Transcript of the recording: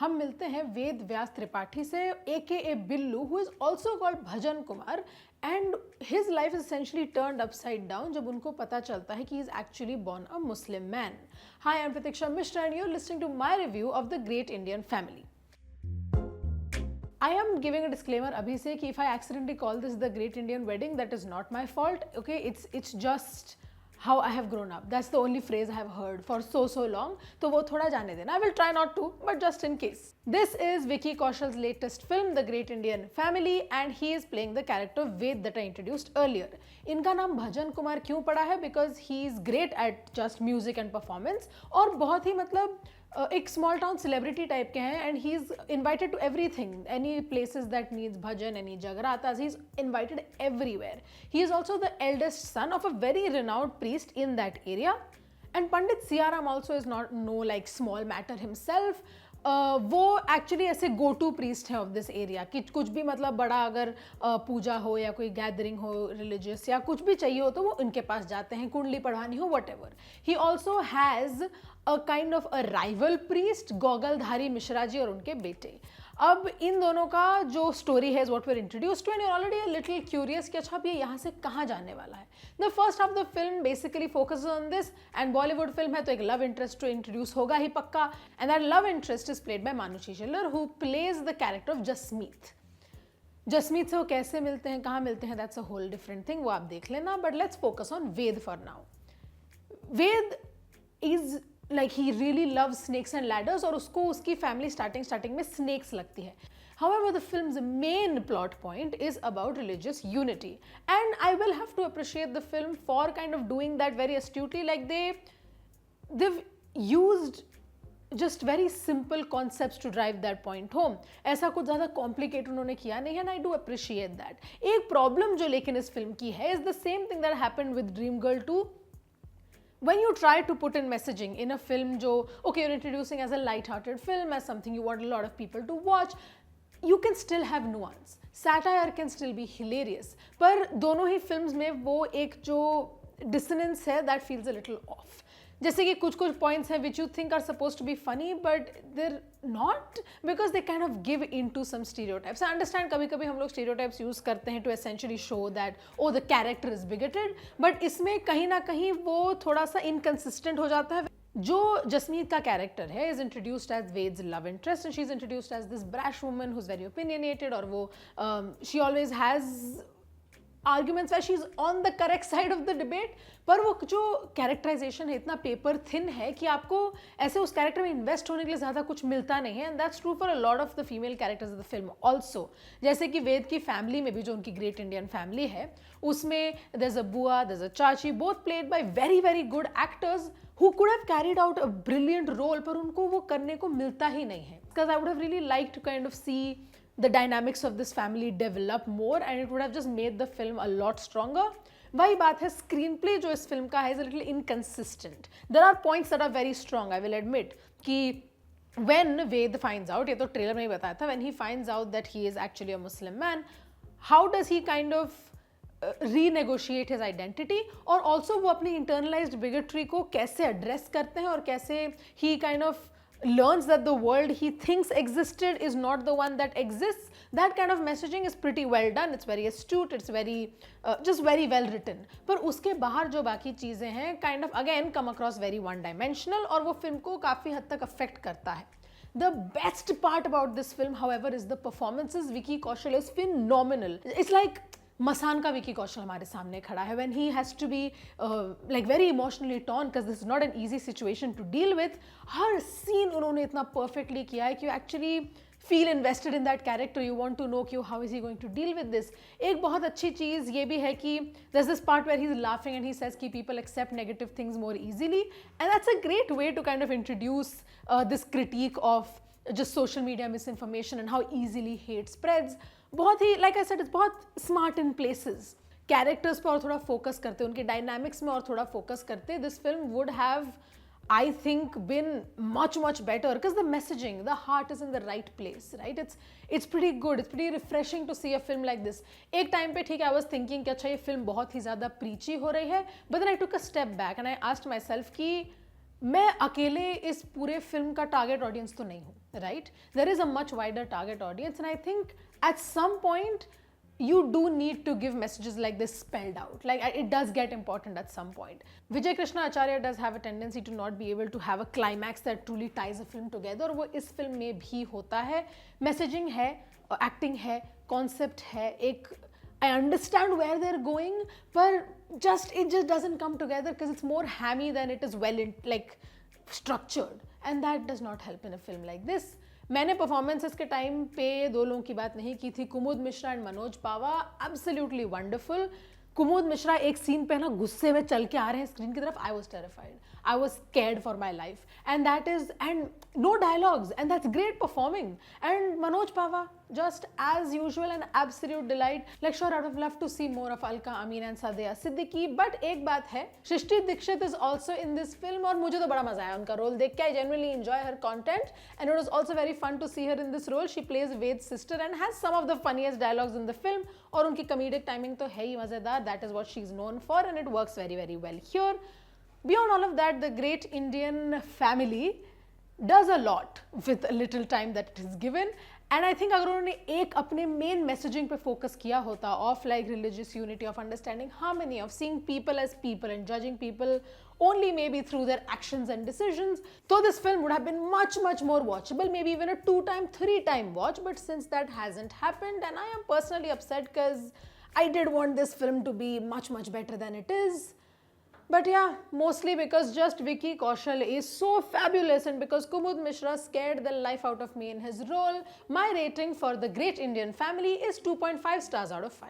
हम मिलते हैं वेद व्यास त्रिपाठी से, AKA Billu, who is also called bhajan Kumar, and his life is essentially turned upside down जब उनको पता चलता है कि he is actually born a Muslim man. Hi, I'm Pratiksha Mishra and you're listening to my review of The Great Indian Family. I am giving a disclaimer abhi se ki if I accidentally call this The Great Indian Wedding, that is not my fault. Okay, it's just how I have grown up. That's the only phrase I have heard for so long. तो वो थोड़ा जाने देना. I will try not to, but just in case. This is Vicky Kaushal's latest film, The Great Indian Family, and he is playing the character Ved that I introduced earlier. इनका नाम भजन कुमार क्यों पड़ा है? Because he is great at just music and performance और बहुत ही मतलब एक small town celebrity type के हैं, and he is invited to everything, any places that needs bhajan, any jagratas, he is invited everywhere. He is also the eldest son of a very renowned priest in that area, and Pandit Siyaram also is not no like small matter himself. वो actually ऐसे go to priest है of this area कि कुछ भी मतलब बड़ा अगर पूजा हो या कोई गैदरिंग हो रिलीजियस या कुछ भी चाहिए हो तो वो इनके पास जाते हैं, कुंडली पढ़वानी हो, whatever. He also has a kind of a rival priest, Gogaldhari Mishra ji और उनके बेटे. अब इन दोनों का जो स्टोरी है, what we are introduced to, and you are already a little curious कि अच्छा अब ये यहाँ से कहाँ जाने वाला है. The first half the film basically focuses on this, and Bollywood film है तो एक लव इंटरेस्ट तो इंट्रोड्यूस होगा ही पक्का, and that love interest is played by Manushi Chhillar, who plays the character of Jasmeet. Jasmeet से वो कैसे मिलते हैं, कहाँ मिलते हैं, that's a whole different thing, वो आप देख लेना. But let's focus on Ved for now. Ved is like he really loves snakes and ladders और उसको उसकी family starting में snakes लगती है. However, the film's main plot point is about religious unity, and I will have to appreciate the film for kind of doing that very astutely. Like they've used just very simple concepts to drive that point home. ऐसा कुछ ज़्यादा complicated उन्होंने किया नहीं है, and I do appreciate that. एक problem जो लेकिन इस film की है is the same thing that happened with Dream Girl 2. When you try to put in messaging in a film जो okay you're introducing as a light-hearted film, as something you want a lot of people to watch, you can still have nuance. Satire can still be hilarious. पर दोनों ही films में वो एक जो dissonance है that feels a little off. जैसे कि कुछ points हैं which you think are supposed to be funny but they're not, because they kind of give into some stereotypes. I understand कभी-कभी हम लोग stereotypes use करते हैं to essentially show that oh the character is bigoted, but इसमें कहीं ना कहीं वो थोड़ा सा inconsistent हो जाता है. जो जसमीत का कैरेक्टर है is introduced as Ved's love interest, and she's introduced as this brash woman who's very opinionated, और वो she always has arguments where she's on the correct side of the debate, पर वो जो कैरेक्टराइजेशन है इतना paper thin है कि आपको ऐसे उस कैरेक्टर में इन्वेस्ट होने के लिए ज़्यादा कुछ मिलता नहीं है, and that's true for a lot of the female characters of the film also. जैसे कि वेद की फैमिली में भी जो उनकी ग्रेट इंडियन फैमिली है उसमें देयर इज अ बुआ, देयर इज अ चाची, both played by very very good actors who could have carried out a brilliant role, पर उनको वो करने को मिलता ही नहीं है. Because I would have really liked to kind of see the dynamics of this family develop more, and it would have just made the film a lot stronger. वही बात है, स्क्रीन प्ले जो इस फिल्म का है is a little inconsistent. There are points that are very strong, I will admit, कि when Ved finds out, ये तो ट्रेलर में ही बताया था, when he finds out that he is actually a Muslim man, how does he kind of renegotiate his identity, और also वो अपनी internalized bigotry को कैसे address करते हैं और कैसे he kind of learns that the world he thinks existed is not the one that exists. That kind of messaging is pretty well done, it's very astute, it's very just very well written. पर उसके बाहर जो बाकी चीज़ें हैं kind of again come across very one dimensional, और वो film को काफ़ी हद तक affect करता है. The best part about this film, however, is the performances. Vicky Kaushal is phenomenal. It's like मसान का विकी कौशल हमारे सामने खड़ा है when he has to be like very emotionally torn, because this is not an easy situation to deal with. हर scene उन्होंने इतना perfectly किया है कि you actually feel invested in that character. You want to know कि how is he going to deal with this. एक बहुत अच्छी चीज़ ये भी है कि there's this part where he's laughing and he says कि people accept negative things more easily, and that's a great way to kind of introduce this critique of just social media misinformation and how easily hate spreads. बहुत ही like I said, it's बहुत smart in places. Characters पर और थोड़ा focus करते, उनके dynamics में और थोड़ा फोकस करते, this film would have I think been much better, because the messaging, the heart is in the right place, right? It's pretty good, it's pretty refreshing to see a film like this. एक time पे ठीक है, I was thinking कि अच्छा ये film बहुत ही ज़्यादा preachy हो रही है, but then I took a step back and I asked myself कि मैं अकेले इस पूरे फिल्म का टारगेट ऑडियंस तो नहीं हूँ, right? There is a much wider target audience and I think at some point you do need to give messages like this spelled out. Like it does get important at some point. Vijay Krishna Acharya does have a tendency to not be able to have a climax that truly ties a film together. और वो इस film में भी होता है. Messaging है, acting है, concept है, एक I understand where they're going, but it just doesn't come together because it's more hammy than it is well like structured, and that does not help in a film like this. मैंने performances के time पे दो लोगों की बात नहीं की थी, Kumud Mishra and Manoj Pahwa, absolutely wonderful. Kumud Mishra एक सीन पे ना गुस्से में चल के आ रहे हैं स्क्रीन की तरफ. I was terrified, I was scared for my life, and that is and no dialogues and that's great performing. And Manoj Pahwa just as usual an absolute delight. Like sure, I would have loved to see more of Alka Amin and Sadia Siddiqui, but एक बात है, सृष्टि Dixit is also in this film और मुझे तो बड़ा मजा आया उनका रोल देख के. I genuinely enjoy her content and it was also very fun to see her in this role. She plays Ved's sister and has some of the funniest dialogues in the film और उनकी comedic timing तो है ही मजेदार. That is what she's known for and it works very very well here. Beyond all of that, the Great Indian Family does a lot with a little time that it is given. And I think अगर उन्होंने एक अपने main messaging पे focus किया होता of like religious unity, of understanding harmony, of seeing people as people and judging people only maybe through their actions and decisions, so this film would have been much more watchable, maybe even a 2-time 3-time watch. But since that hasn't happened, and I am personally upset because I did want this film to be much better than it is. But yeah, mostly because just Vicky Kaushal is so fabulous and because Kumud Mishra scared the life out of me in his role, my rating for The Great Indian Family is 2.5 stars out of 5.